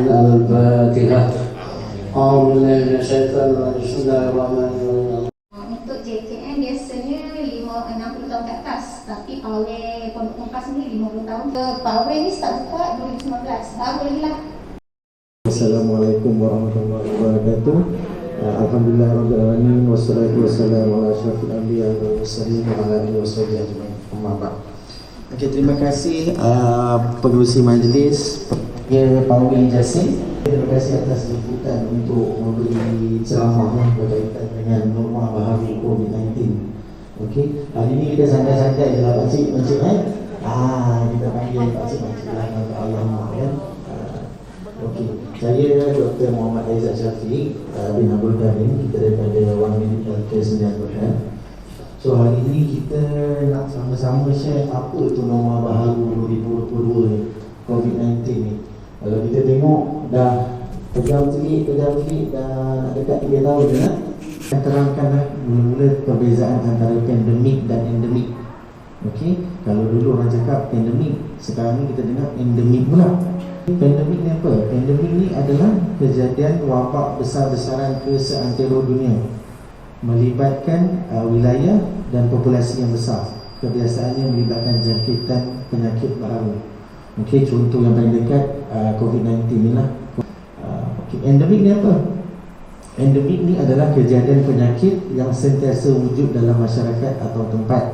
Al-Fatihah. A'udzubillahi minasyaitonir rajim. Bismillahirrahmanirrahim. Untuk JKN biasanya 60 tahun ke atas, tapi pawai Pondok Kompas ni 50 tahun. Pawai ni start buka 2019. Bolehlah. Assalamualaikum warahmatullahi wabarakatuh. Alhamdulillah rabbil alamin wassalatu wassalamu ala asyrafil anbiya wal mursalin wa ala alihi washabihi ajmain. Amma ba'd. Okey, terima kasih pengerusi majlis Pawi Jasin. Terima kasih atas liputan untuk memberi ceramah berkaitan dengan norma baharu COVID-19. Okey, hari ini kita santai-santai je lah pakcik kita panggil pakcik lah Allah kan. Okey, saya Dr. Muhammad Aizat Syafiq bin Abdul Karim, kita daripada One Medical Care Sdn Bhd. So hari ini kita nak sama-sama share apa tu norma baharu 2022 ni, COVID-19 ni. Kalau kita tengok dah pejam sikit dah nak dekat 3 tahun je lah. Saya terangkan lah mula-mula perbezaan antara pandemik dan endemik. Okey, kalau dulu orang cakap pandemik, sekarang ni kita dengar endemik pula. Pandemik ni apa? Pandemik ni adalah kejadian wabak besar-besaran ke seantero dunia, melibatkan wilayah dan populasi yang besar. Kebiasaannya melibatkan jangkitan penyakit baru. Okey, contoh yang paling dekat COVID-19 ni lah. Endemik ni apa? Endemik ni adalah kejadian penyakit yang sentiasa wujud dalam masyarakat atau tempat.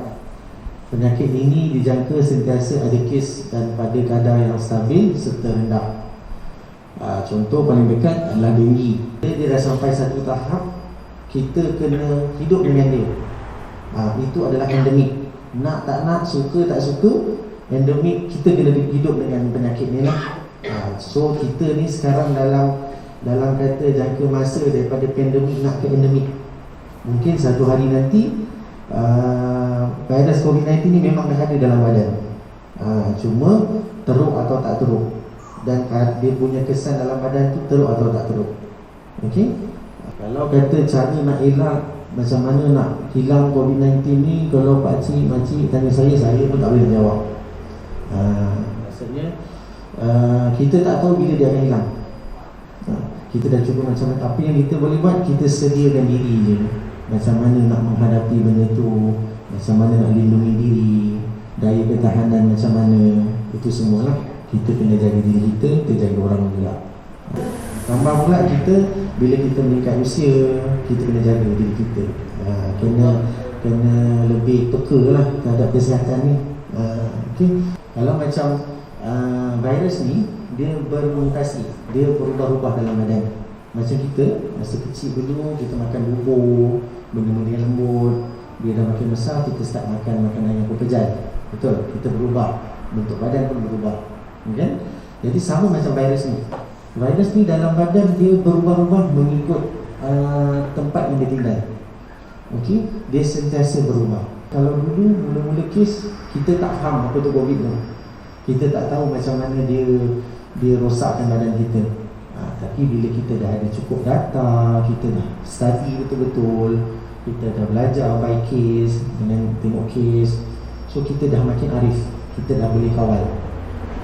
Penyakit ini dijangka sentiasa ada kes dan pada kadar yang stabil serta rendah. Contoh paling dekat adalah denggi. Dia dah sampai satu tahap kita kena hidup dengan dia. Itu adalah endemik. Nak tak nak, suka tak suka, endemik kita kena hidup dengan penyakit ni lah. So kita ni sekarang dalam kata jangka masa daripada pandemik nak ke endemik. Mungkin satu hari nanti virus COVID-19 ni memang dah ada dalam badan. Cuma teruk atau tak teruk, dan dia punya kesan dalam badan tu teruk atau tak teruk. Okey, kalau kata cara nak elak, macam mana nak hilang COVID-19 ni, kalau pakcik makcik tanya saya pun tak boleh jawab. Maksudnya kita tak tahu bila dia akan hilang. Kita dah cuba macam mana, tapi yang kita boleh buat, kita sediakan diri je. Macam mana nak menghadapi benda tu, macam mana nak lindungi diri, daya ketahanan macam mana, itu semualah kita kena jaga diri kita jaga orang juga. Tambah pula kita, bila kita meningkat usia, kita kena jaga diri kita. Kena lebih peka lah terhadap kesihatan ni. Okay. Kalau macam virus ni, dia bermutasi, dia berubah-ubah dalam badan. Macam kita, masa kecil dulu kita makan bubur, benda-benda yang lembut. Bila dah makin besar, kita start makan makanan yang berpejan. Betul, kita berubah, bentuk badan pun berubah. Okay? Jadi sama macam virus ni. Virus ni dalam badan dia berubah-ubah mengikut tempat yang dia tinggal. Okay? Dia sentiasa berubah. Kalau dulu mula-mula kes, kita tak faham apa tu COVID tu. Kita tak tahu macam mana dia rosakkan badan kita. Tapi bila kita dah ada cukup data, kita dah study betul-betul, kita dah belajar by case dengan tengok case, so kita dah makin arif, kita dah boleh kawal.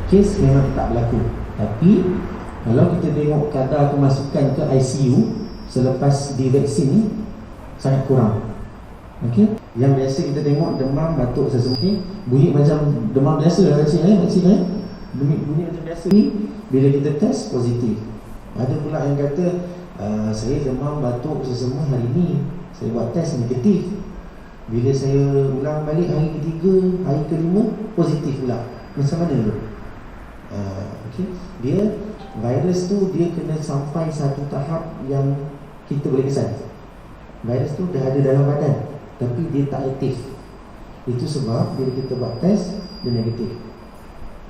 Kes memang tak berlaku, tapi kalau kita tengok kadar kemasukan ke ICU selepas divaksin ni sangat kurang. Okey, yang biasa kita tengok demam, batuk, sesemut, bunyi macam demam biasa lah makcik. Bunyi macam biasa ni, bila kita test positif. Ada pula yang kata saya demam, batuk, sesemut hari ni, saya buat test negatif. Bila saya ulang balik hari ketiga, hari kelima, positif pula. Macam mana tu? Okay. Virus tu dia kena sampai satu tahap yang kita boleh kesan. Virus tu dah ada dalam badan, tapi dia tak aktif. Itu sebab bila kita buat test, dia negatif.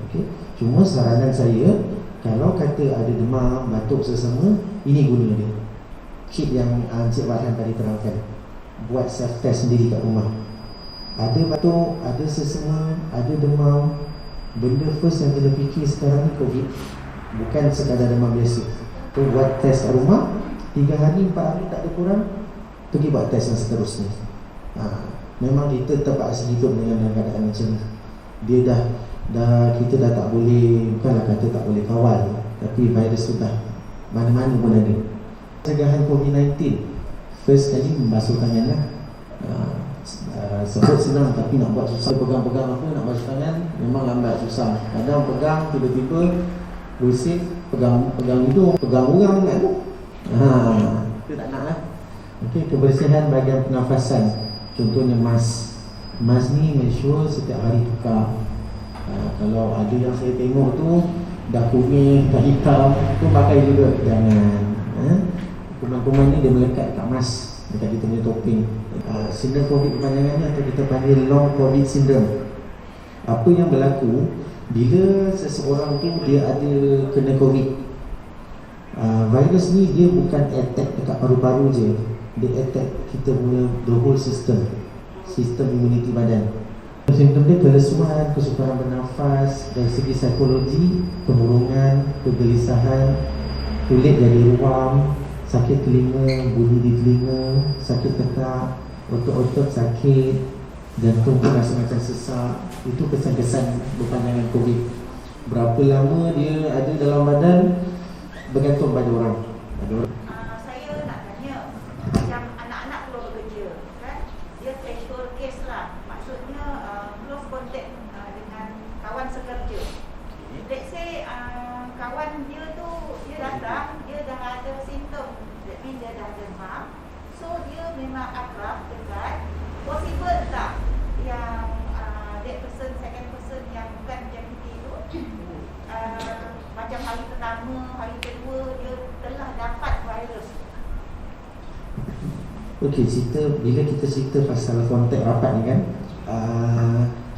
Okay. Cuma saranan saya, kalau kata ada demam, batuk, sesemut, ini guna dia. Kit yang Encik Farhan tadi terangkan. Buat self test sendiri kat rumah. Ada batuk, ada sesemut, ada demam. Benda first yang kena fikir sekarang ni COVID. Bukan sekadar demam biasa. Tu buat test kat rumah, 3 hari, 4 hari tak ada kurang, pergi buat test yang seterusnya. Memang kita terpaksa hidup dengan keadaan macam ni. Dia dah kita dah tak boleh, bukanlah kata tak boleh kawal, Tapi virus tu dah mana-mana pun ada. Pencegahan COVID-19, first kali membasuh tangan lah. Sebut senang tapi nak buat susah. Pegang-pegang apa, nak basuh tangan memang lambat, susah. Kadang pegang tiba-tiba bersih, pegang hidung, pegang orang tak tu. Itu tak nak lah. Okay, kebersihan bahagian pernafasan, contohnya mask. Mask ni make sure setiap hari tukar. Kalau ada yang saya tengok tu dah kuning, dah hitam, tu pakai juga. Jangan. Kuman-kuman ni dia melekat kat mask, dekat kita punya topeng. Sindrom COVID kepanjangannya atau kita panggil long COVID syndrome. Apa yang berlaku bila seseorang tu dia ada kena COVID, virus ni dia bukan attack dekat paru-paru je, dia attack kita punya the whole system imuniti badan. Simptom dia kelesuan, kesukaran bernafas, dari segi psikologi, kemurungan, kegelisahan, kulit jadi ruam, sakit telinga, bunyi di telinga, sakit tekak, otot-otot sakit, jantung pun rasa macam sesak. Itu kesan-kesan berpanjangan COVID. Berapa lama dia ada dalam badan bergantung pada orang. Saya nak tanya, macam anak-anak keluar bekerja kan, dia casual case lah, maksudnya close contact dengan kawan sekerja. Let's say kawan dia tu, dia datang, dia dah ada simptom, that means dia dah demam, so dia memang akrab, dekat. Possible tak yang that person, second person yang bukan JPT tu macam hari pertama, hari kedua dia telah dapat virus? Okey, bila kita cerita pasal kontak rapat ni kan,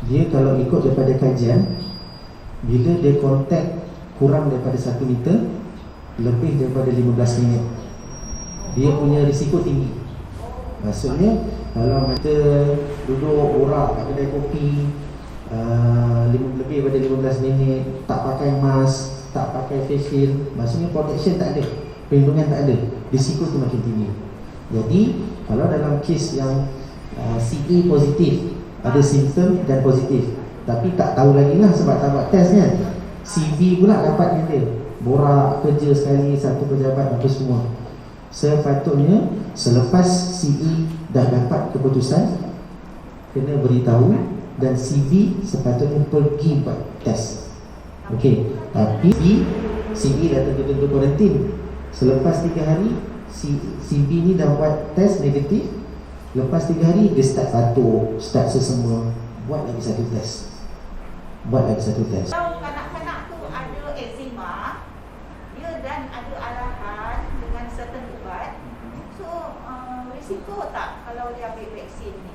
dia kalau ikut daripada kajian, bila dia kontak kurang daripada 1 meter, lebih daripada 15 minit, dia punya risiko tinggi. Maksudnya kalau kita duduk orak kat kedai kopi lebih daripada 15 minit, tak pakai mask, tak pakai face shield, maksudnya protection tak ada, perlindungan tak ada, risiko tu makin tinggi. Jadi kalau dalam kes yang CA positif, ada simptom dan positif, tapi tak tahu lagi lah sebab tak buat test kan, CV pula dapat dia borak, kerja sekali, satu pejabat, apa semua. Sepatutnya selepas CE dah dapat keputusan, kena beritahu, dan CV sepatutnya pergi buat test. Okey, tapi CE dah tentu-tentu kuarantin. Selepas 3 hari CV ni dah buat test negatif, lepas 3 hari dia start batuk, start sesemua, buat lagi satu test. Kalau kanak-kanak tu ada eczema, dia dan ada arahan dengan certain ubat, so risiko tak kalau dia ambil vaksin ni?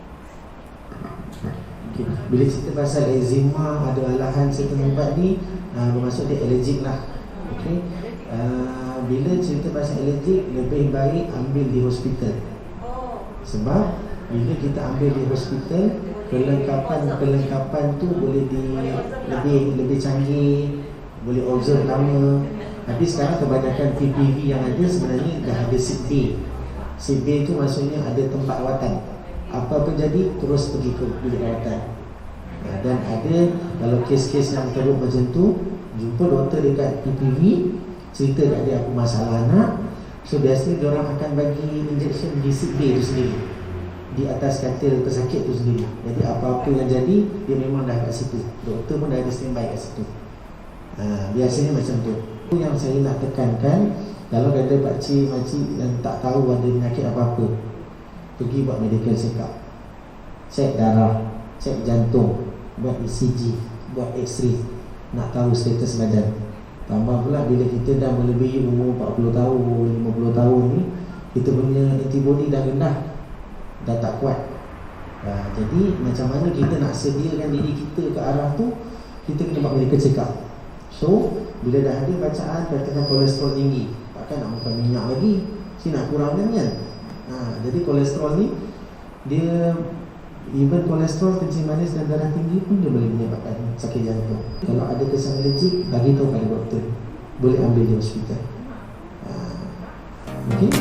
Okay. Bila cerita pasal eczema, ada alahan certain ubat ni, bermaksud dia allergic lah. Okay. Bila cerita pasal allergic, lebih baik ambil di hospital. Sebab bila kita ambil di hospital, perlengkapan tu boleh lebih canggih, boleh observe lama. Tapi sekarang kebanyakan PPV yang ada sebenarnya dah ada sick bay. Sick bay tu maksudnya ada tempat rawatan. Apa-apa jadi terus pergi ke bilik rawatan. Dan ada, kalau kes-kes yang teruk macam tu, jumpa doktor dekat PPV, cerita kat dia apa masalah anak. So biasanya diorang akan bagi injection di sick bay tu sendiri, di atas katil pesakit tu sendiri. Jadi apa-apa yang jadi, dia memang dah kat situ. Doktor pun dah ada standby kat situ. Biasanya macam tu. Itu yang saya nak tekankan. Kalau ada pakcik, makcik yang tak tahu ada penyakit apa-apa, pergi buat medical check up, cek darah, cek jantung, buat ECG, buat X-ray, nak tahu status badan. Tambah pula bila kita dah melebihi umur 40 tahun, 50 tahun ni, kita punya antibody dah rendah, dah tak kuat. Jadi macam mana kita nak sediakan diri kita ke arah tu, kita kena buat medical check up. So bila dah ada bacaan katakan kolesterol tinggi, takkan nak makan minyak lagi, si nak kurangkan kan. Jadi kolesterol ni, dia even kolesterol, kencing manis dan darah tinggi pun dia boleh menyebabkan sakit jantung. Kalau ada kesan alergik, bagi tahu pada doktor, boleh ambil di hospital. Okay.